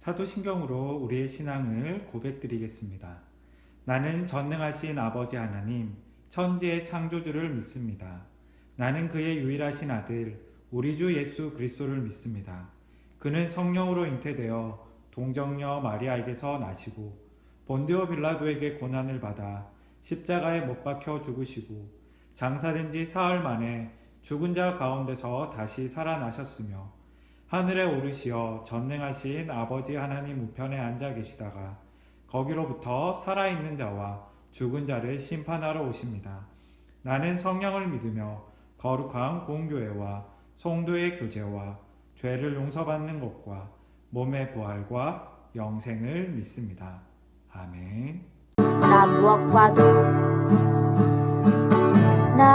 사도신경으로 우리의 신앙을 고백드리겠습니다. 나는 전능하신 아버지 하나님, 천지의 창조주를 믿습니다. 나는 그의 유일하신 아들, 우리 주 예수 그리스도를 믿습니다. 그는 성령으로 잉태되어 동정녀 마리아에게서 나시고 본디오 빌라도에게 고난을 받아 십자가에 못 박혀 죽으시고 장사된 지 사흘 만에 죽은 자 가운데서 다시 살아나셨으며 하늘에 오르시어 전능하신 아버지 하나님 우편에 앉아 계시다가 거기로부터 살아있는 자와 죽은 자를 심판하러 오십니다. 나는 성령을 믿으며 거룩한 공교회와 성도의 교제와 죄를 용서받는 것과 몸의 부활과 영생을 믿습니다. 아멘. 나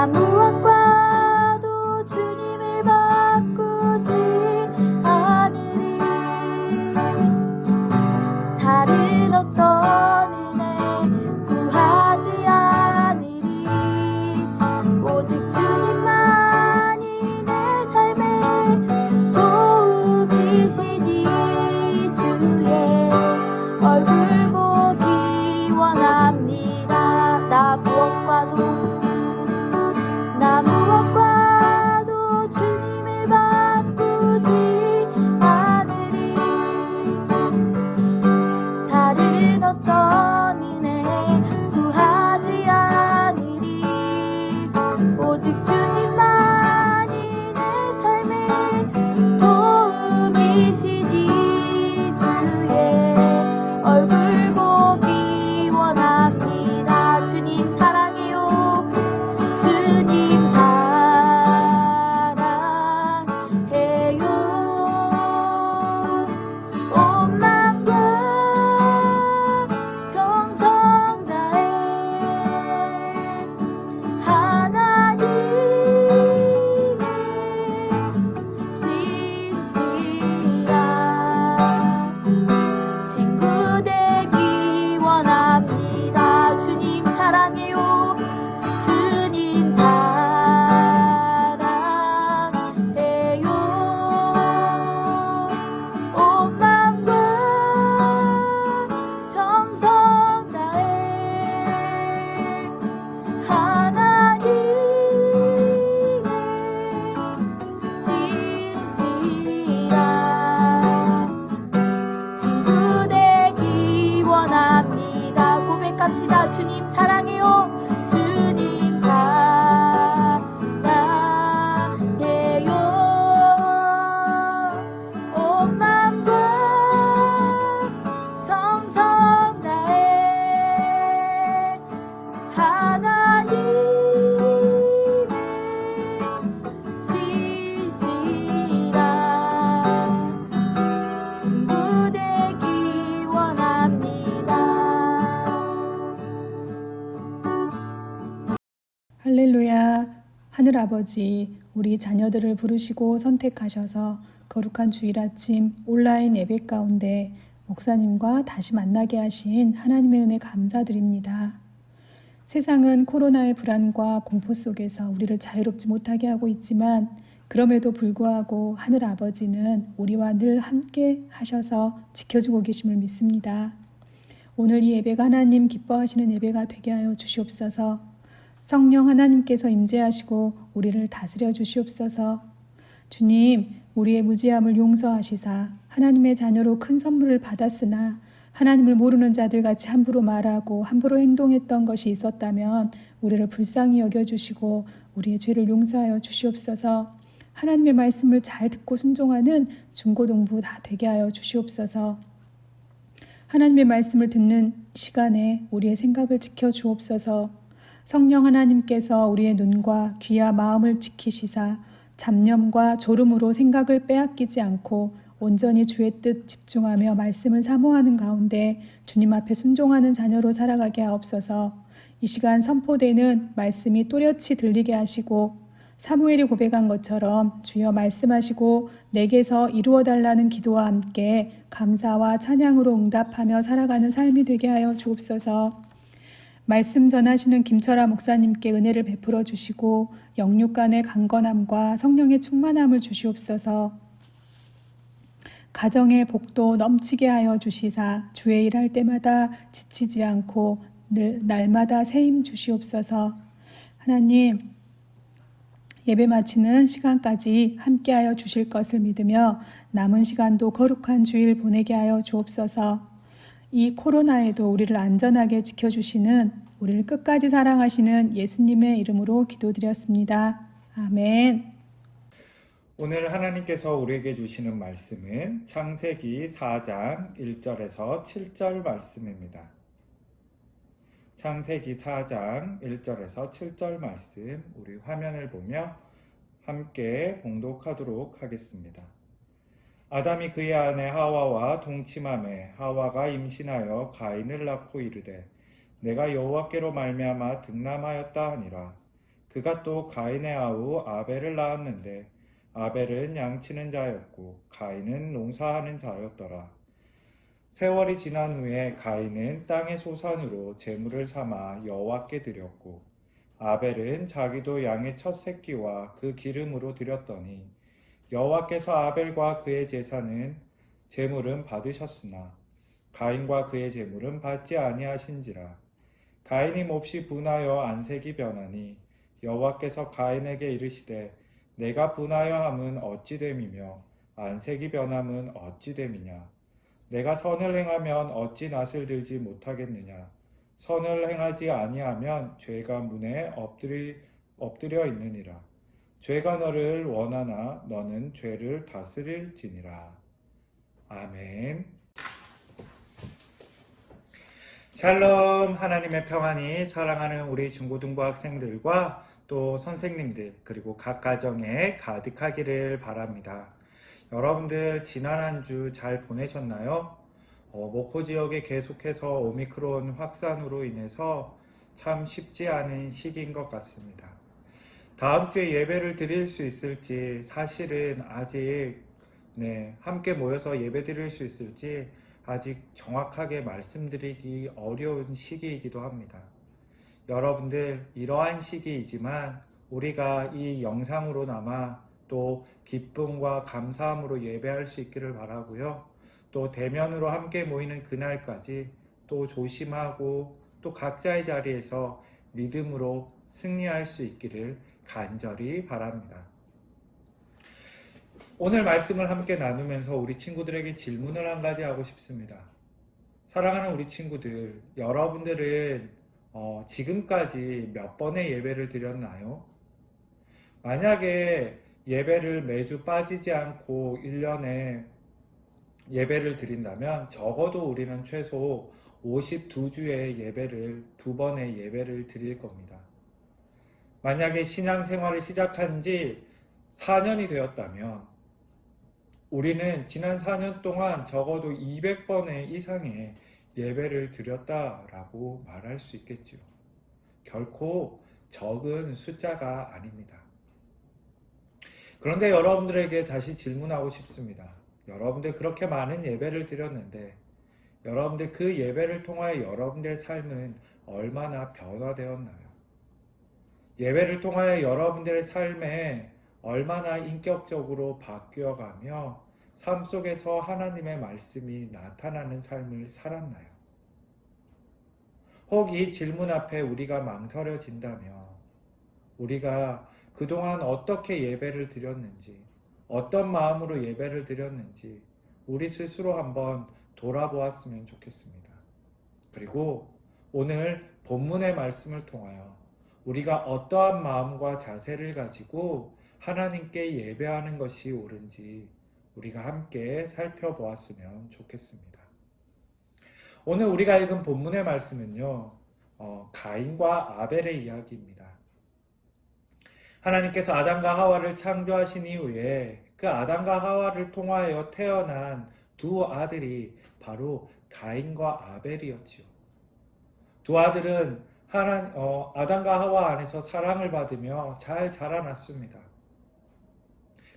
무엇과도 주님을 바꾸지 않으리. 다른 어떤 은혜 구하지 않으리. 오직 주님만이 내 삶의 도움이시니 주의 얼굴 보기 원합니다. 나 무엇과도 주님을 바꾸지 않으리. 다른 어떤 은혜 구하지 않으리. 오직 주님만이 내 삶의 도움이시니 주의 얼굴 보기 원합니다. 주님 사랑해요. 주님 사랑해요. 온 마음과 정성 다해 하나님의 신실한 친구 되기 원합니다. 주님 사랑해요. 주님 사랑해요. 온 마음과 정성 다해 하나님의 신실한 친구 되기 원합니다. 고백합시다. 주님 사랑해요. 주님 사랑해요. 온 마음과 정성 다해 하나님의 신실한 친구 되기 원합니다. 할렐루야. 하늘아버지, 우리 자녀들을 부르시고 선택하셔서 거룩한 주일 아침 온라인 예배 가운데 목사님과 다시 만나게 하신 하나님의 은혜 감사드립니다. 세상은 코로나의 불안과 공포 속에서 우리를 자유롭지 못하게 하고 있지만 그럼에도 불구하고 하늘아버지는 우리와 늘 함께 하셔서 지켜주고 계심을 믿습니다. 오늘 이 예배가 하나님 기뻐하시는 예배가 되게 하여 주시옵소서. 성령 하나님께서 임재하시고 우리를 다스려 주시옵소서. 주님, 우리의 무지함을 용서하시사 하나님의 자녀로 큰 선물을 받았으나 하나님을 모르는 자들같이 함부로 말하고 함부로 행동했던 것이 있었다면 우리를 불쌍히 여겨주시고 우리의 죄를 용서하여 주시옵소서. 하나님의 말씀을 잘 듣고 순종하는 중고등부 다 되게 하여 주시옵소서. 하나님의 말씀을 듣는 시간에 우리의 생각을 지켜 주옵소서. 성령 하나님께서 우리의 눈과 귀와 마음을 지키시사 잡념과 졸음으로 생각을 빼앗기지 않고 온전히 주의 뜻 집중하며 말씀을 사모하는 가운데 주님 앞에 순종하는 자녀로 살아가게 하옵소서. 이 시간 선포되는 말씀이 또렷이 들리게 하시고 사무엘이 고백한 것처럼 주여 말씀하시고 내게서 이루어달라는 기도와 함께 감사와 찬양으로 응답하며 살아가는 삶이 되게 하여 주옵소서. 말씀 전하시는 김철아 목사님께 은혜를 베풀어 주시고 영육간의 강건함과 성령의 충만함을 주시옵소서. 가정의 복도 넘치게 하여 주시사 주의 일할 때마다 지치지 않고 늘 날마다 새 힘 주시옵소서. 하나님, 예배 마치는 시간까지 함께하여 주실 것을 믿으며 남은 시간도 거룩한 주일 보내게 하여 주옵소서. 이 코로나에도 우리를 안전하게 지켜주시는, 우리를 끝까지 사랑하시는 예수님의 이름으로 기도드렸습니다. 아멘. 오늘 하나님께서 우리에게 주시는 말씀은 창세기 4장 1절에서 7절 말씀입니다. 창세기 4장 1절에서 7절 말씀, 우리 화면을 보며 함께 봉독하도록 하겠습니다. 아담이 그의 아내 하와와 동침하매 하와가 임신하여 가인을 낳고 이르되 내가 여호와께로 말미암아 득남하였다 하니라. 그가 또 가인의 아우 아벨을 낳았는데 아벨은 양치는 자였고 가인은 농사하는 자였더라. 세월이 지난 후에 가인은 땅의 소산으로 제물을 삼아 여호와께 드렸고 아벨은 자기도 양의 첫 새끼와 그 기름으로 드렸더니 여호와께서 아벨과 그의 제물은 받으셨으나 가인과 그의 제물은 받지 아니하신지라. 가인이 몹시 분하여 안색이 변하니 여호와께서 가인에게 이르시되 내가 분하여 함은 어찌 됨이며 안색이 변함은 어찌 됨이냐. 내가 선을 행하면 어찌 낯을 들지 못하겠느냐. 선을 행하지 아니하면 죄가 문에 엎드려 있느니라. 죄가 너를 원하나 너는 죄를 다스릴지니라. 아멘. 샬롬. 하나님의 평안이 사랑하는 우리 중고등부 학생들과 또 선생님들 그리고 각 가정에 가득하기를 바랍니다. 여러분들 지난 한 주 잘 보내셨나요? 목포 지역에 계속해서 오미크론 확산으로 인해서 참 쉽지 않은 시기인 것 같습니다. 다음 주에 예배를 드릴 수 있을지, 사실은 아직 함께 모여서 예배 드릴 수 있을지 아직 정확하게 말씀드리기 어려운 시기이기도 합니다. 여러분들, 이러한 시기이지만 우리가 이 영상으로나마 또 기쁨과 감사함으로 예배할 수 있기를 바라고요. 또 대면으로 함께 모이는 그날까지 또 조심하고 또 각자의 자리에서 믿음으로 승리할 수 있기를 간절히 바랍니다. 오늘 말씀을 함께 나누면서 우리 친구들에게 질문을 한 가지 하고 싶습니다. 사랑하는 우리 친구들, 여러분들은 지금까지 몇 번의 예배를 드렸나요? 만약에 예배를 매주 빠지지 않고 1년에 예배를 드린다면 적어도 우리는 최소 52주의 예배를, 2번의 예배를 드릴 겁니다. 만약에 신앙생활을 시작한 지 4년이 되었다면 우리는 지난 4년 동안 적어도 200번의 이상의 예배를 드렸다라고 말할 수 있겠지요. 결코 적은 숫자가 아닙니다. 그런데 여러분들에게 다시 질문하고 싶습니다. 여러분들 그렇게 많은 예배를 드렸는데 여러분들 그 예배를 통하여 여러분들의 삶은 얼마나 변화되었나요? 예배를 통하여 여러분들의 삶에 얼마나 인격적으로 바뀌어가며 삶 속에서 하나님의 말씀이 나타나는 삶을 살았나요? 혹 이 질문 앞에 우리가 망설여진다면 우리가 그동안 어떻게 예배를 드렸는지, 어떤 마음으로 예배를 드렸는지 우리 스스로 한번 돌아보았으면 좋겠습니다. 그리고 오늘 본문의 말씀을 통하여 우리가 어떠한 마음과 자세를 가지고 하나님께 예배하는 것이 옳은지 우리가 함께 살펴보았으면 좋겠습니다. 오늘 우리가 읽은 본문의 말씀은요, 가인과 아벨의 이야기입니다. 하나님께서 아담과 하와를 창조하신 이후에 그 아담과 하와를 통하여 태어난 두 아들이 바로 가인과 아벨이었지요. 두 아들은 아담과 하와 안에서 사랑을 받으며 잘 자라났습니다.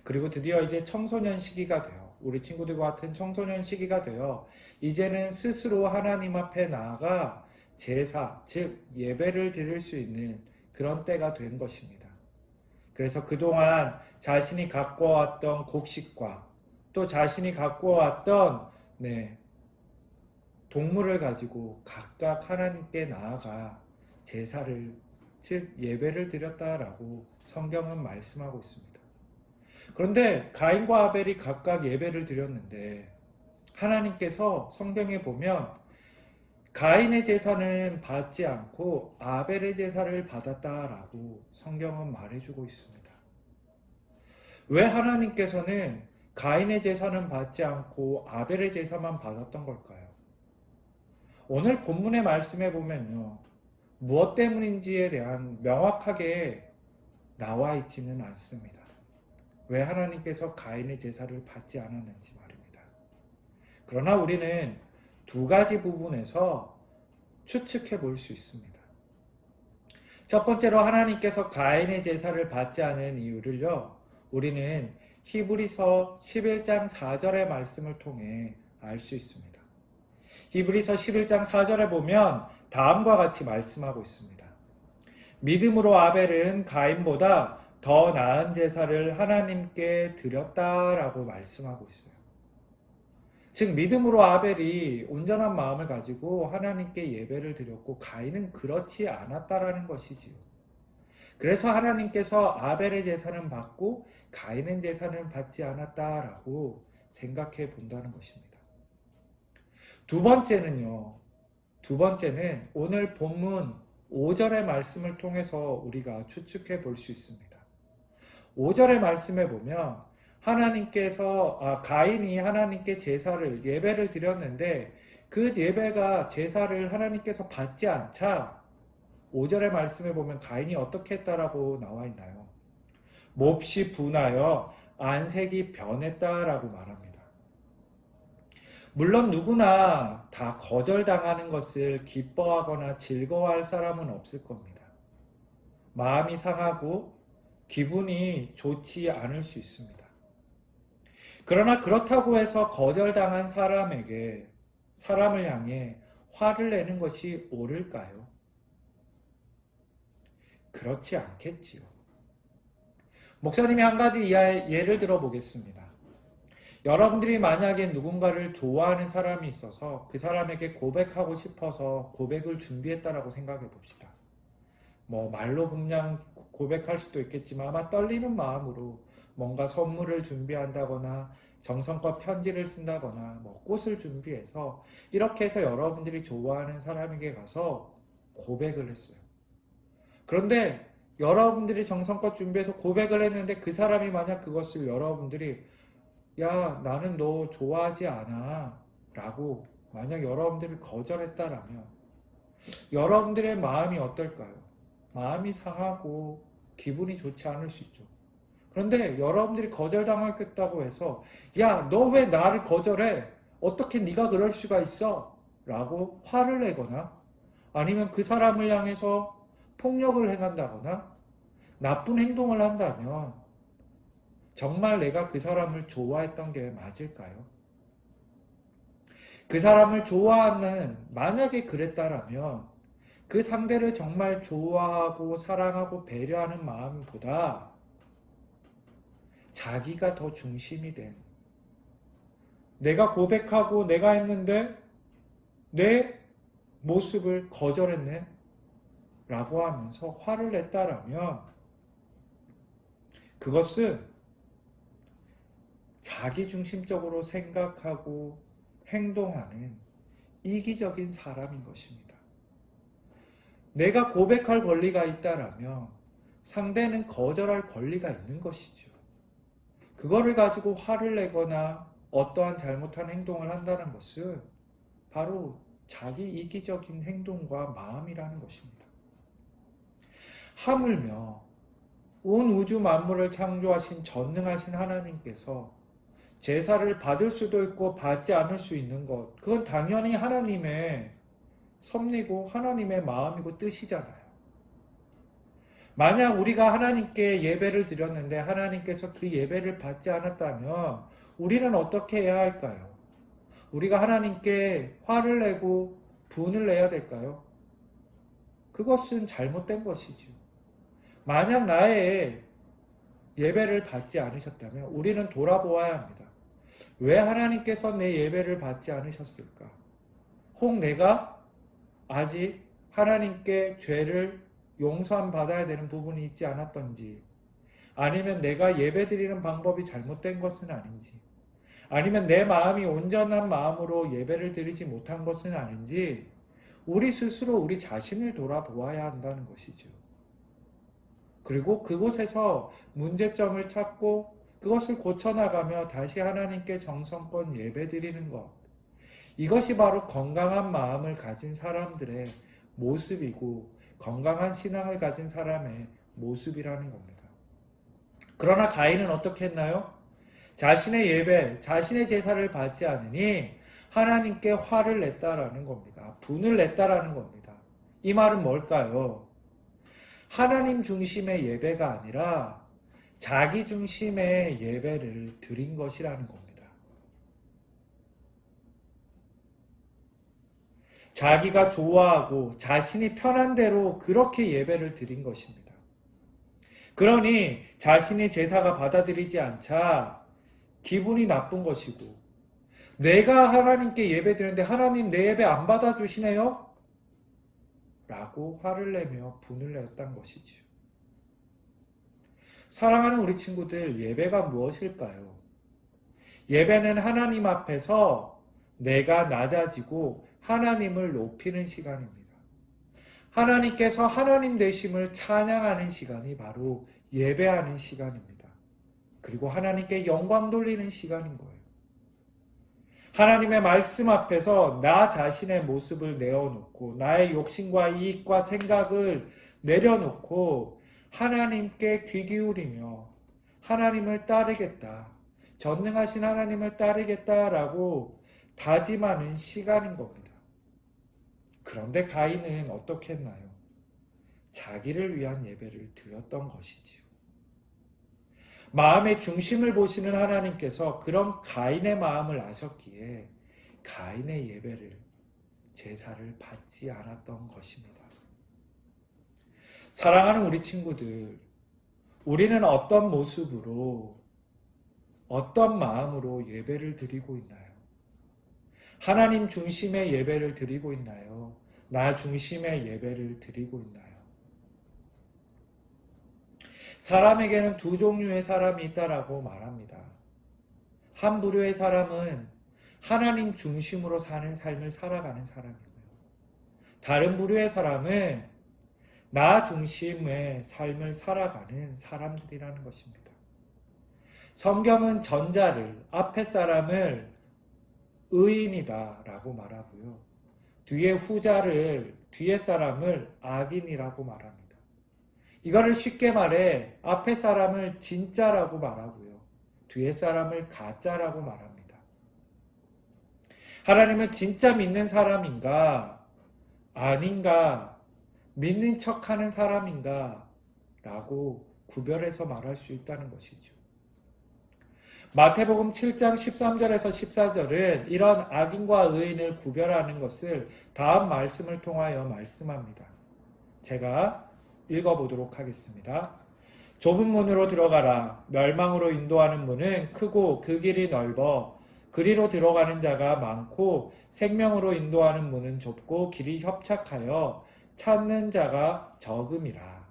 그리고 드디어 이제 청소년 시기가 되어, 우리 친구들과 같은 청소년 시기가 되어 이제는 스스로 하나님 앞에 나아가 제사, 즉 예배를 드릴 수 있는 그런 때가 된 것입니다. 그래서 그동안 자신이 갖고 왔던 곡식과 또 자신이 갖고 왔던 동물을 가지고 각각 하나님께 나아가 제사를, 즉 예배를 드렸다라고 성경은 말씀하고 있습니다. 그런데 가인과 아벨이 각각 예배를 드렸는데 하나님께서 성경에 보면 가인의 제사는 받지 않고 아벨의 제사를 받았다라고 성경은 말해주고 있습니다. 왜 하나님께서는 가인의 제사는 받지 않고 아벨의 제사만 받았던 걸까요? 오늘 본문의 말씀에 보면요, 무엇 때문인지에 대한 명확하게 나와 있지는 않습니다. 왜 하나님께서 가인의 제사를 받지 않았는지 말입니다. 그러나 우리는 두 가지 부분에서 추측해 볼 수 있습니다. 첫 번째로 하나님께서 가인의 제사를 받지 않은 이유를요, 우리는 히브리서 11장 4절의 말씀을 통해 알 수 있습니다. 히브리서 11장 4절에 보면 다음과 같이 말씀하고 있습니다. 믿음으로 아벨은 가인보다 더 나은 제사를 하나님께 드렸다라고 말씀하고 있어요. 즉 믿음으로 아벨이 온전한 마음을 가지고 하나님께 예배를 드렸고 가인은 그렇지 않았다라는 것이지요. 그래서 하나님께서 아벨의 제사는 받고 가인의 제사는 받지 않았다라고 생각해 본다는 것입니다. 두 번째는 오늘 본문 5절의 말씀을 통해서 우리가 추측해 볼 수 있습니다. 5절의 말씀에 보면 가인이 하나님께 예배를 드렸는데 그 예배가 제사를 하나님께서 받지 않자 5절의 말씀에 보면 가인이 어떻게 했다라고 나와 있나요? 몹시 분하여 안색이 변했다라고 말합니다. 물론 누구나 다 거절당하는 것을 기뻐하거나 즐거워할 사람은 없을 겁니다. 마음이 상하고 기분이 좋지 않을 수 있습니다. 그러나 그렇다고 해서 거절당한 사람을 향해 화를 내는 것이 옳을까요? 그렇지 않겠지요. 목사님이 한 가지 예를 들어 보겠습니다. 여러분들이 만약에 누군가를 좋아하는 사람이 있어서 그 사람에게 고백하고 싶어서 고백을 준비했다라고 생각해 봅시다. 말로 그냥 고백할 수도 있겠지만 아마 떨리는 마음으로 뭔가 선물을 준비한다거나 정성껏 편지를 쓴다거나 꽃을 준비해서 이렇게 해서 여러분들이 좋아하는 사람에게 가서 고백을 했어요. 그런데 여러분들이 정성껏 준비해서 고백을 했는데 그 사람이 만약 그것을 여러분들이 야, 나는 너 좋아하지 않아 라고 만약 여러분들이 거절했다라면 여러분들의 마음이 어떨까요? 마음이 상하고 기분이 좋지 않을 수 있죠. 그런데 여러분들이 거절당하겠다고 해서 야, 너 왜 나를 거절해? 어떻게 네가 그럴 수가 있어? 라고 화를 내거나 아니면 그 사람을 향해서 폭력을 행한다거나 나쁜 행동을 한다면 정말 내가 그 사람을 좋아했던 게 맞을까요? 그 사람을 좋아하는, 만약에 그랬다라면 그 상대를 정말 좋아하고 사랑하고 배려하는 마음보다 자기가 더 중심이 된, 내가 고백하고 내가 했는데 내 모습을 거절했네 라고 하면서 화를 냈다라면 그것은 자기중심적으로 생각하고 행동하는 이기적인 사람인 것입니다. 내가 고백할 권리가 있다라면 상대는 거절할 권리가 있는 것이죠. 그거를 가지고 화를 내거나 어떠한 잘못한 행동을 한다는 것은 바로 자기 이기적인 행동과 마음이라는 것입니다. 하물며 온 우주 만물을 창조하신 전능하신 하나님께서 제사를 받을 수도 있고 받지 않을 수 있는 것, 그건 당연히 하나님의 섭리고 하나님의 마음이고 뜻이잖아요. 만약 우리가 하나님께 예배를 드렸는데 하나님께서 그 예배를 받지 않았다면 우리는 어떻게 해야 할까요? 우리가 하나님께 화를 내고 분을 내야 될까요? 그것은 잘못된 것이죠. 만약 나의 예배를 받지 않으셨다면 우리는 돌아보아야 합니다. 왜 하나님께서 내 예배를 받지 않으셨을까? 혹 내가 아직 하나님께 죄를 용서함 받아야 되는 부분이 있지 않았던지, 아니면 내가 예배 드리는 방법이 잘못된 것은 아닌지, 아니면 내 마음이 온전한 마음으로 예배를 드리지 못한 것은 아닌지, 우리 스스로 우리 자신을 돌아보아야 한다는 것이죠. 그리고 그곳에서 문제점을 찾고 그것을 고쳐나가며 다시 하나님께 정성껏 예배드리는 것, 이것이 바로 건강한 마음을 가진 사람들의 모습이고 건강한 신앙을 가진 사람의 모습이라는 겁니다. 그러나 가인은 어떻게 했나요? 자신의 예배, 자신의 제사를 받지 않으니 하나님께 화를 냈다라는 겁니다. 분을 냈다라는 겁니다. 이 말은 뭘까요? 하나님 중심의 예배가 아니라 자기 중심의 예배를 드린 것이라는 겁니다. 자기가 좋아하고 자신이 편한 대로 그렇게 예배를 드린 것입니다. 그러니 자신이 제사가 받아들이지 않자 기분이 나쁜 것이고, 내가 하나님께 예배 드리는데 하나님 내 예배 안 받아주시네요? 라고 화를 내며 분을 냈던 것이죠. 사랑하는 우리 친구들, 예배가 무엇일까요? 예배는 하나님 앞에서 내가 낮아지고 하나님을 높이는 시간입니다. 하나님께서 하나님 되심을 찬양하는 시간이 바로 예배하는 시간입니다. 그리고 하나님께 영광 돌리는 시간인 거예요. 하나님의 말씀 앞에서 나 자신의 모습을 내어놓고 나의 욕심과 이익과 생각을 내려놓고 하나님께 귀 기울이며 하나님을 따르겠다, 전능하신 하나님을 따르겠다라고 다짐하는 시간인 겁니다. 그런데 가인은 어떻게 했나요? 자기를 위한 예배를 드렸던 것이지요. 마음의 중심을 보시는 하나님께서 그런 가인의 마음을 아셨기에 가인의 예배를, 제사를 받지 않았던 것입니다. 사랑하는 우리 친구들, 우리는 어떤 모습으로, 어떤 마음으로 예배를 드리고 있나요? 하나님 중심의 예배를 드리고 있나요? 나 중심의 예배를 드리고 있나요? 사람에게는 두 종류의 사람이 있다라고 말합니다. 한 부류의 사람은 하나님 중심으로 사는 삶을 살아가는 사람이고요. 다른 부류의 사람은 나 중심의 삶을 살아가는 사람들이라는 것입니다. 성경은 전자를, 앞에 사람을 의인이다 라고 말하고요, 뒤에 사람을 악인이라고 말합니다. 이거를 쉽게 말해 앞에 사람을 진짜라고 말하고요, 뒤에 사람을 가짜라고 말합니다. 하나님을 진짜 믿는 사람인가 아닌가, 믿는 척하는 사람인가 라고 구별해서 말할 수 있다는 것이죠. 마태복음 7장 13절에서 14절은 이런 악인과 의인을 구별하는 것을 다음 말씀을 통하여 말씀합니다. 제가 읽어보도록 하겠습니다. 좁은 문으로 들어가라. 멸망으로 인도하는 문은 크고 그 길이 넓어 그리로 들어가는 자가 많고, 생명으로 인도하는 문은 좁고 길이 협착하여 찾는 자가 적음이라.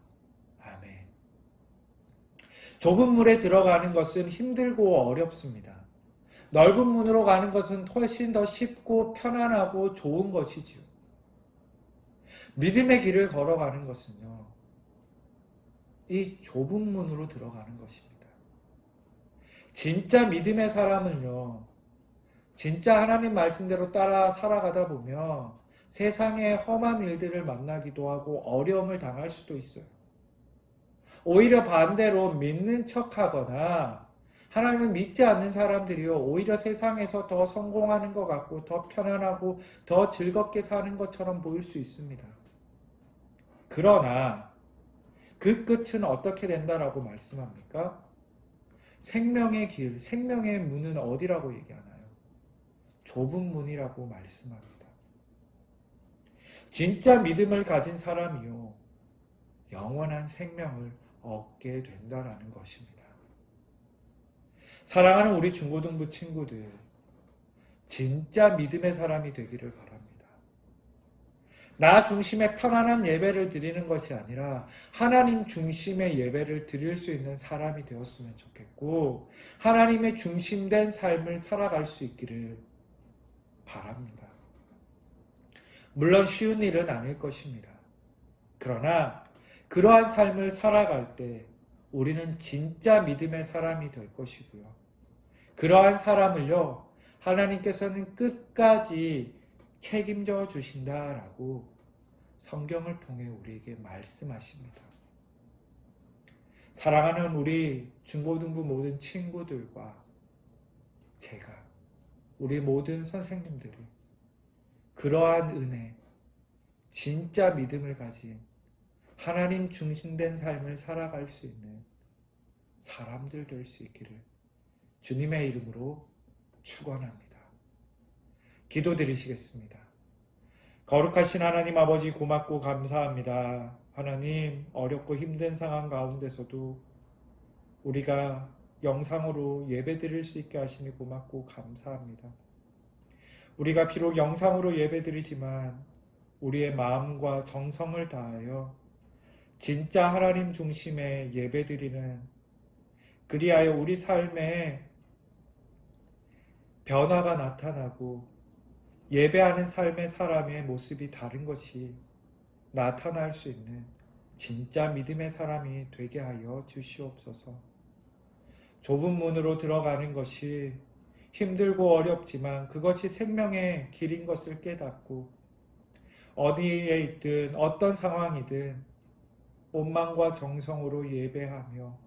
아멘. 좁은 문에 들어가는 것은 힘들고 어렵습니다. 넓은 문으로 가는 것은 훨씬 더 쉽고 편안하고 좋은 것이지요. 믿음의 길을 걸어가는 것은요, 이 좁은 문으로 들어가는 것입니다. 진짜 믿음의 사람은요, 진짜 하나님 말씀대로 따라 살아가다 보면 세상의 험한 일들을 만나기도 하고 어려움을 당할 수도 있어요. 오히려 반대로 믿는 척하거나 하나님을 믿지 않는 사람들이요, 오히려 세상에서 더 성공하는 것 같고 더 편안하고 더 즐겁게 사는 것처럼 보일 수 있습니다. 그러나 그 끝은 어떻게 된다라고 말씀합니까? 생명의 길, 생명의 문은 어디라고 얘기하나요? 좁은 문이라고 말씀합니다. 진짜 믿음을 가진 사람이요, 영원한 생명을 얻게 된다라는 것입니다. 사랑하는 우리 중고등부 친구들, 진짜 믿음의 사람이 되기를 바랍니다. 나 중심의 편안한 예배를 드리는 것이 아니라 하나님 중심의 예배를 드릴 수 있는 사람이 되었으면 좋겠고, 하나님의 중심된 삶을 살아갈 수 있기를 바랍니다. 물론 쉬운 일은 아닐 것입니다. 그러나 그러한 삶을 살아갈 때 우리는 진짜 믿음의 사람이 될 것이고요. 그러한 사람을요, 하나님께서는 끝까지 책임져 주신다라고 성경을 통해 우리에게 말씀하십니다. 사랑하는 우리 중고등부 모든 친구들과 제가, 우리 모든 선생님들이 그러한 은혜, 진짜 믿음을 가진 하나님 중심된 삶을 살아갈 수 있는 사람들 될 수 있기를 주님의 이름으로 축원합니다. 기도드리시겠습니다. 거룩하신 하나님 아버지, 고맙고 감사합니다. 하나님, 어렵고 힘든 상황 가운데서도 우리가 영상으로 예배드릴 수 있게 하시니 고맙고 감사합니다. 우리가 비록 영상으로 예배드리지만 우리의 마음과 정성을 다하여 진짜 하나님 중심의 예배드리는, 그리하여 우리 삶에 변화가 나타나고 예배하는 삶의 사람의 모습이 다른 것이 나타날 수 있는 진짜 믿음의 사람이 되게 하여 주시옵소서. 좁은 문으로 들어가는 것이 힘들고 어렵지만 그것이 생명의 길인 것을 깨닫고, 어디에 있든 어떤 상황이든 온 마음과 정성으로 예배하며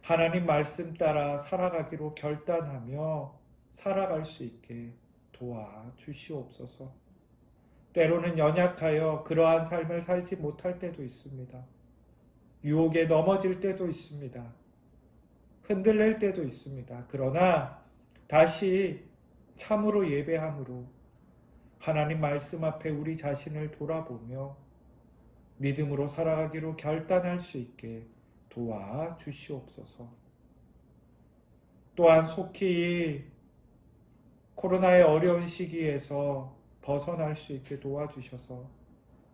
하나님 말씀 따라 살아가기로 결단하며 살아갈 수 있게 도와주시옵소서. 때로는 연약하여 그러한 삶을 살지 못할 때도 있습니다. 유혹에 넘어질 때도 있습니다. 흔들릴 때도 있습니다. 그러나 다시 참으로 예배함으로 하나님 말씀 앞에 우리 자신을 돌아보며 믿음으로 살아가기로 결단할 수 있게 도와주시옵소서. 또한 속히 코로나의 어려운 시기에서 벗어날 수 있게 도와주셔서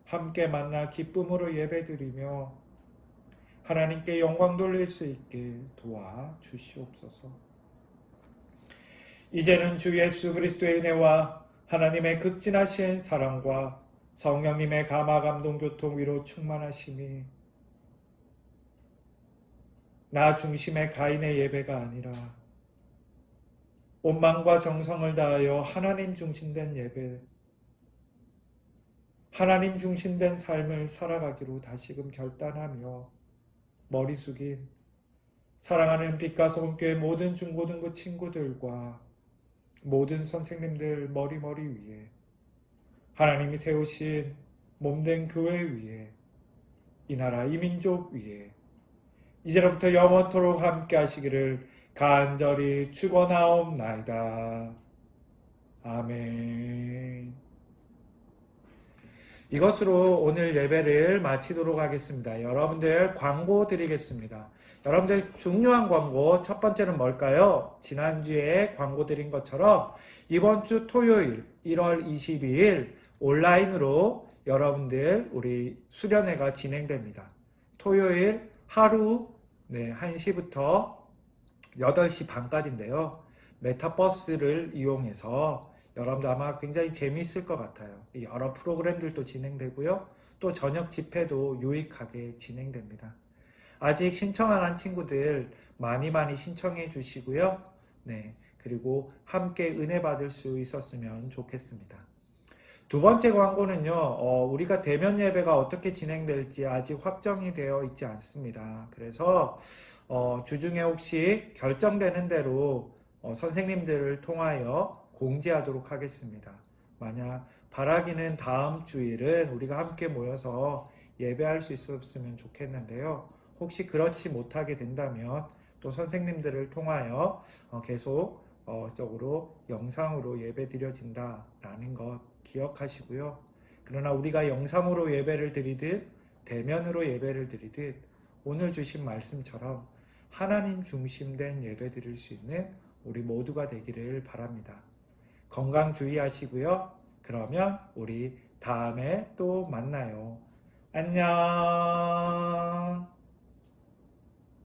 함께 만나 기쁨으로 예배드리며 하나님께 영광 돌릴 수 있게 도와주시옵소서. 이제는 주 예수 그리스도의 은혜와 하나님의 극진하신 사랑과 성령님의 감화 감동 교통 위로 충만하심이 나 중심의 가인의 예배가 아니라 온 마음과 정성을 다하여 하나님 중심된 예배, 하나님 중심된 삶을 살아가기로 다시금 결단하며 머리 숙인 사랑하는 빛과 소금교회 모든 중고등부 친구들과 모든 선생님들 머리 위에 하나님이 세우신 몸된 교회 위에 이 나라 이 민족 위에 이제로부터 영원토록 함께 하시기를 간절히 축원하옵나이다. 아멘. 이것으로 오늘 예배를 마치도록 하겠습니다. 여러분들 광고 드리겠습니다. 여러분들 중요한 광고, 첫 번째는 뭘까요? 지난주에 광고 드린 것처럼 이번 주 토요일 1월 22일 온라인으로 여러분들 우리 수련회가 진행됩니다. 토요일 하루 1시부터 8시 반까지인데요. 메타버스를 이용해서 여러분들 아마 굉장히 재미있을 것 같아요. 여러 프로그램들도 진행되고요. 또 저녁 집회도 유익하게 진행됩니다. 아직 신청 안 한 친구들 많이 신청해 주시고요. 그리고 함께 은혜 받을 수 있었으면 좋겠습니다. 두 번째 광고는요, 우리가 대면 예배가 어떻게 진행될지 아직 확정이 되어 있지 않습니다. 그래서 주중에 혹시 결정되는 대로 선생님들을 통하여 공지하도록 하겠습니다. 만약 바라기는 다음 주일은 우리가 함께 모여서 예배할 수 있었으면 좋겠는데요. 혹시 그렇지 못하게 된다면 또 선생님들을 통하여 계속 적으로 영상으로 예배 드려진다라는 것 기억하시고요. 그러나 우리가 영상으로 예배를 드리듯 대면으로 예배를 드리듯 오늘 주신 말씀처럼 하나님 중심된 예배 드릴 수 있는 우리 모두가 되기를 바랍니다. 건강 주의하시고요. 그러면 우리 다음에 또 만나요. 안녕.